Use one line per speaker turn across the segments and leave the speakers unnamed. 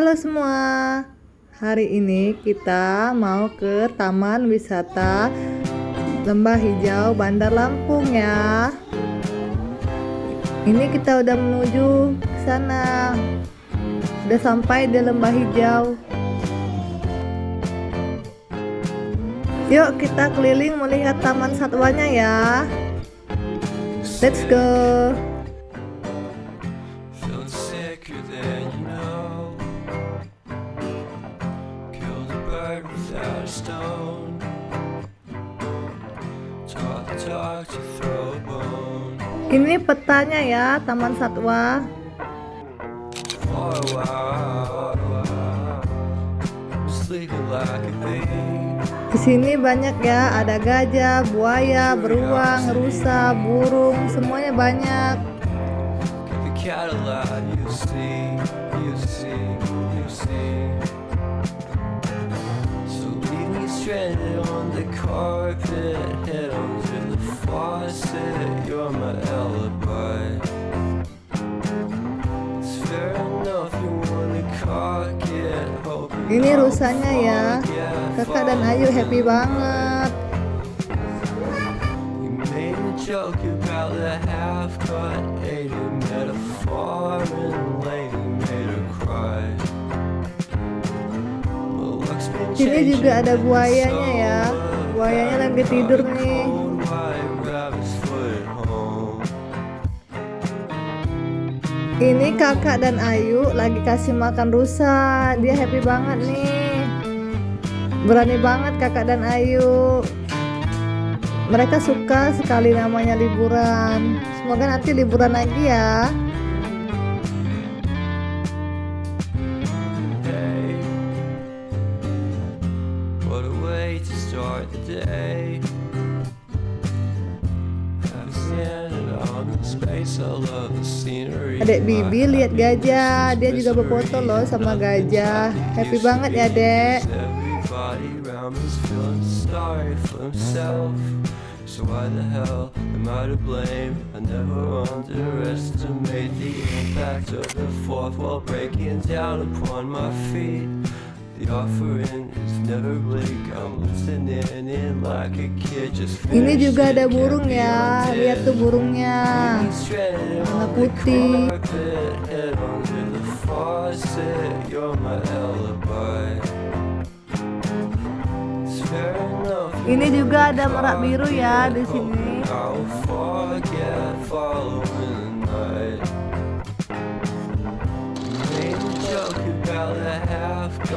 Halo semua, hari ini kita mau ke Taman Wisata Lembah Hijau Bandar Lampung ya. Ini kita udah menuju ke sana, udah sampai di Lembah Hijau. Yuk kita keliling melihat taman satwanya ya. Let's go. Ini petanya ya, Taman Satwa. Di sini banyak ya, ada gajah, buaya, beruang, rusa, burung, semuanya banyak. Stranded on the carpet, head under the faucet. You're my alibi. It's fair enough you wanna cock it. Ini rusanya ya, Kakak dan Ayu happy banget. You made a joke about the half-cut, ate a metaphor and lady made her cry. Sini juga ada buayanya ya, buayanya lagi tidur nih. Ini Kakak dan Ayu lagi kasih makan rusa, dia happy banget nih. Berani banget Kakak dan Ayu. Mereka suka sekali namanya liburan. Semoga nanti liburan lagi ya. Adek Bibi lihat gajah, dia juga berfoto loh sama gajah. Happy banget ya Dek. So why the hell am I to blame? I never underestimate the impact of the fourth wall breaking down upon my feet. The offering is never bleak. I'm listening in like a kid just. Ini juga ada burung ya, lihat tuh burungnya, warna putih. Ini juga ada merak biru ya di sini.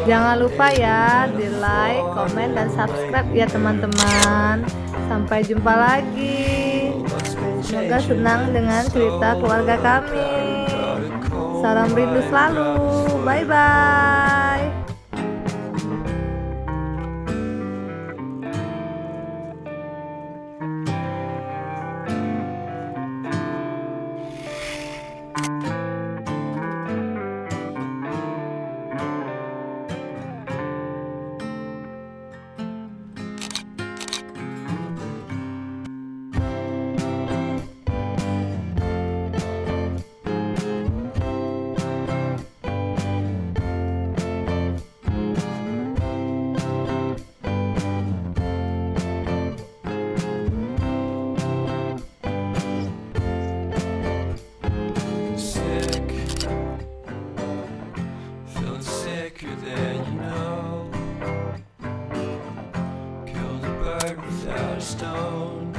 Jangan lupa ya di like, komen, dan subscribe ya teman-teman. Sampai jumpa lagi. Semoga senang dengan cerita keluarga kami. Salam rindu selalu. Bye bye. Stone